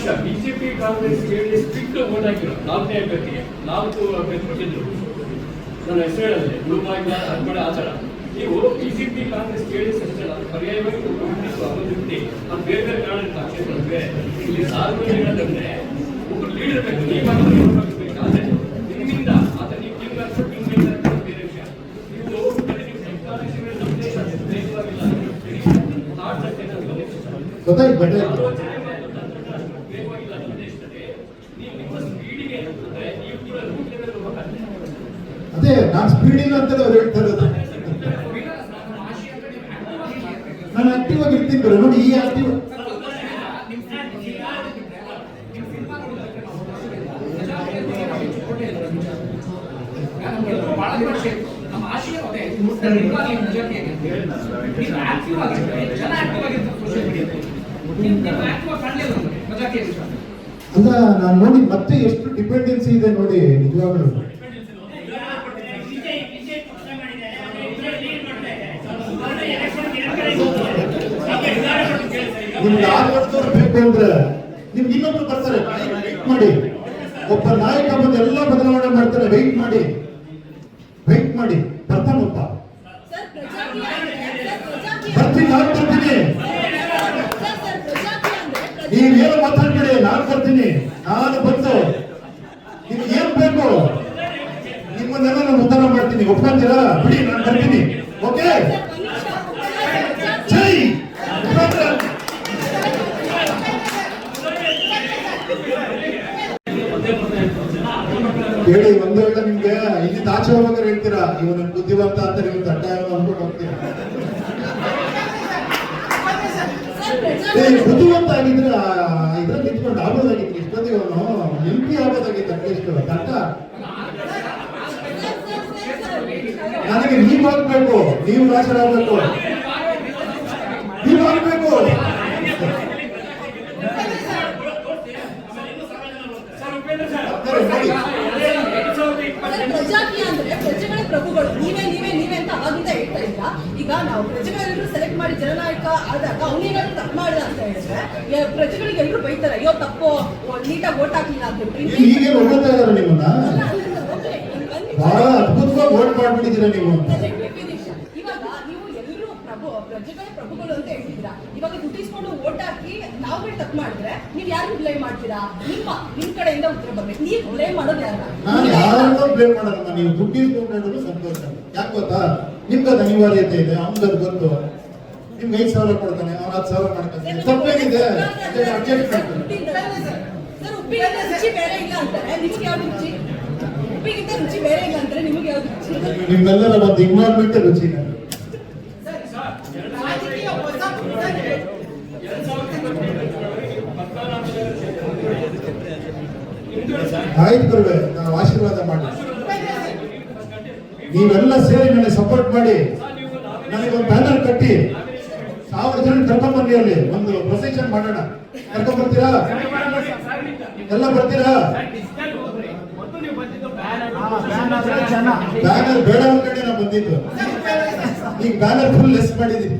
ನಿಮಿಷ. BJP Congress JDS ಬಿಟ್ಟು vote ಹಾಕಿರೋ 4ನೇ ಅಭ್ಯರ್ಥಿಗೆ 4 ಅಭ್ಯರ್ಥಿ ಕೊಟ್ಟಿದ್ರು. ನನ್ನ ಹೆಸರು ಹೇಳಿದ್ರೆ ಗುರುಮಾಯಿಲ್ಲ ಅನ್ಬೇಡ ಆಚಾರ. ನೀವು ಬಿಜೆಪಿ ಕಾಂಗ್ರೆಸ್ ಜೆಡಿಎಸ್ ಅಷ್ಟಲ್ಲ, ಪರ್ಯಾಯವಾಗಿ ಅಭಿವೃದ್ಧಿ ಅದು ಬೇರೆ ಬೇರೆ ಕಾರಣ ಕ್ಷೇತ್ರ ಬೇರೆ. ಇಲ್ಲಿ ಸಾರ್ವಜನಿಕರಂದ್ರೆ ಒಬ್ಬರು ಲೀಡರ್ ಬೇಕು. ನೀವಾಗಬೇಕಾದ್ರೆ ನಿಮ್ಮಿಂದ ಆತ ನೀವು ಬೇರೆ ವಿಷಯ. ಇದು ಅದೇ ನಾನು ಸ್ಪೀಡಿಂಗ್ ಅಂತ ಅವ್ರು ಹೇಳ್ತಾ ಇರೋದು. ನಾನು ಆಕ್ಟಿವ್ ಆಗಿ ಇರ್ತೀನಿ ನೋಡಿ. ಈ ಆಕ್ಟಿವ್ ನಮ್ಮ ಆಶಯ ಅದೇ ಆಕ್ಟಿವ್ ಆಗಿರ್ತಾರೆ, ಜನ ಆಕ್ಟಿವ್ ಆಗಿರ್ತಾರೆ ಸೋಷಿಯಲ್ ಮೀಡಿಯಾ ಅಂತ ನಾನು ನೋಡಿ. ಮತ್ತೆ ಎಷ್ಟು ಡಿಪೆಂಡೆನ್ಸಿ ಇದೆ ನೋಡಿ ನಿಜವಾಗ್ಲೂ. ನಿಮ್ಗೆ ಯಾರು ಬೇಕು ಅಂದ್ರೆ ನಿಮ್ಗೆ ಇನ್ನೊಬ್ರು ಬರ್ತಾರೆ, ವೆಯ್ಟ್ ಮಾಡಿ. ಒಬ್ಬ ನಾಯಕ ಬಂದು ಎಲ್ಲ ಬದಲಾವಣೆ ಮಾಡ್ತಾರೆ, ವೆಯ್ಟ್ ಮಾಡಿ ಬರ್ತಾನೊಬ್ಬ. ಬರ್ತೀನಿ, ನಾನು ಬರ್ತೀನಿ. ನೀವೇನು ಮಾತಾಡ್ಬೇಡಿ, ನಾನು ಬರ್ತೀನಿ. ನಾನು ಬಂದು ನಿಮ್ಗೆ ಏನ್ ಬೇಕು ನಿಮ್ಮನ್ನೆಲ್ಲ ನಾನು ಉದ್ಧಾರ ಮಾಡ್ತೀನಿ. ಒಪ್ಕೊಂತೀರಾ? ಬಿಡಿ, ನಾನು ಬರ್ತೀನಿ. ಓಕೆ, ಜೈ ಹೇಳಿ. ಒಂದು ವೇಳೆ ನಿಮ್ಗೆ ಇಲ್ಲಿ ಆಚೆ ಹೋಗ್ಬೇಕಾದ್ರೆ ಹೇಳ್ತೀರಾ ಇವನು ಬುದ್ಧಿವಂತ ಅಂತ, ನೀವು ದಡ್ಡ ಅನ್ಕೊಂಡು ಹೋಗ್ತೀರಾ. ಬುದ್ಧಿವಂತ ಆಗಿದ್ರೆ ಇದ್ರಲ್ಲಿ ನಿಂತ್ಕೊಂಡು ಆಗೋದಾಗಿತ್ತು. ಇಷ್ಟೊತ್ತಿಗೆ ಅವನು MP ಆಗೋದಾಗಿತ್ತು. ಅಟ್ಲೀಸ್ಟ್ ದಡ್ಡ. ನನಗೆ ನೀವು ಆಗ್ಬೇಕು, ನೀವು ರಾಜರಾಗಬೇಕು, ನೀವು ಆಗ್ಬೇಕು. ಪ್ರಜಾಕೀಯ ಅಂದ್ರೆ ಪ್ರಜೆಗಳ ಪ್ರಭುಗಳು. ನೀವೇ ಅಂತ ಆಗಿಂದ ಹೇಳ್ತಾ ಇಲ್ಲ. ಈಗ ನಾವು ಪ್ರಜೆಗಳೆಲ್ಲರೂ ಸೆಲೆಕ್ಟ್ ಮಾಡಿ ಜನನಾಯಕ ಆದಾಗ ಅವನೇನಾದ್ರು ತಪ್ಪು ಮಾಡಿದ ಅಂತ ಹೇಳಿದ್ರೆ ಪ್ರಜೆಗಳಿಗೆ ಎಲ್ಲರೂ ಬೈತಾರೆ, ಅಯ್ಯೋ ತಪ್ಪು, ನೀಟಾಗಿ ಓಟ್ ಹಾಕ್ಲಿಲ್ಲ ಅಂತ ಹೇಳಿ. ಹೀಗೆ ಹೊಗಳ್ತಾ ಇದಾರೆ ನಿಮ್ಮನ್ನ. ಬಹಳ ಅದ್ಭುತವಾಗಿ ಓಟ್ ಮಾಡ್ಬಿಟ್ಟಿದ್ದೀರಾ ನೀವು. ಇವಾಗ ನೀವು ಎಲ್ಲರೂ ಪ್ರಜೆಗಳ ಪ್ರಭುಗಳು ಅಂತ ಹೇಳ್ತಿದ್ದೀರಾ. ಇವಾಗ ದುಡ್ಡಿಸ್ಕೊಂಡು ಓಟ್ ಹಾಕಿ ನಾವುಗಳು ತಪ್ಪು ಮಾಡಿದ್ರೆ ನೀವು ಯಾರು ಬ್ಲೇಮ್ ಮಾಡ್ತೀರಾ? ನಿಮ್ ಕಡೆಯಿಂದ ಉತ್ತರ ಬರ್ಬೇಕು. ನೀವು ಬ್ಲೇಮ್ ಮಾಡೋದು ಯಾರು? ನಾನು ಯಾರನ್ನೋ ಬ್ಲೇಮ್ ಮಾಡೋದಮ್ಮ. ನೀವು ದುಡ್ಡಿಸ್ಕೊಂಡು ಸಂತೋಷ. ಯಾಕೆ ಗೊತ್ತಾ? ನಿಮ್ಗದು ಅನಿವಾರ್ಯತೆ ಇದೆ, ಅವ್ನಿಗದು ಗೊತ್ತು. ನಿಮ್ಗೆ 5,000 ಕೊಡ್ತಾನೆ, ಅವ್ನು 10,000 ಮಾಡ್ತಾನೆ. ತಪ್ಪೇನಿದೆ? ಅಡ್ಜಸ್ಟ್ ಮಾಡ್ತಾನೆ. ಸರ್, ಉಪ್ಪಿಗಿಂತ ರುಚಿ ಬೇರೆ ಇಲ್ಲ ಅಂತಾರೆ, ನಿಮ್ಗೆ ಯಾವ್ದು ರುಚಿ? ಉಪ್ಪಿಗಿಂತ ರುಚಿ ಬೇರೆ ಇಲ್ಲ ಅಂದ್ರೆ ನಿಮ್ಗೆ ಯಾವ್ದು ರುಚಿ? ನಿಮ್ಮೆಲ್ಲರ ಒಂದು ಇನ್ವಾಲ್ವ್ಮೆಂಟ್ ರುಚಿ. ಆಯ್ತು ಗುರುವೆ, ನಾವು ಆಶೀರ್ವಾದ ಮಾಡಿ. ನೀವೆಲ್ಲ ಸೇರಿ ನನಗೆ ಸಪೋರ್ಟ್ ಮಾಡಿ ನನಗೊಂದು ಬ್ಯಾನರ್ ಕಟ್ಟಿ 1000 ಜನ ಕರ್ಕೊಂಡ್ಬನ್ನಿ. ಅಲ್ಲಿ ಒಂದು ಪ್ರೊಸೆಷನ್ ಮಾಡೋಣ. ಕರ್ಕೊಂಡ್ಬರ್ತೀರಾ? ಎಲ್ಲ ಬರ್ತೀರಾ? ಬ್ಯಾನರ್ ಬೇಡ ಕಡೆ ನಾವು ಬಂದಿದ್ದು. ಈಗ ಬ್ಯಾನರ್ ಫುಲ್ ಲೆಸ್ ಮಾಡಿದೀವಿ.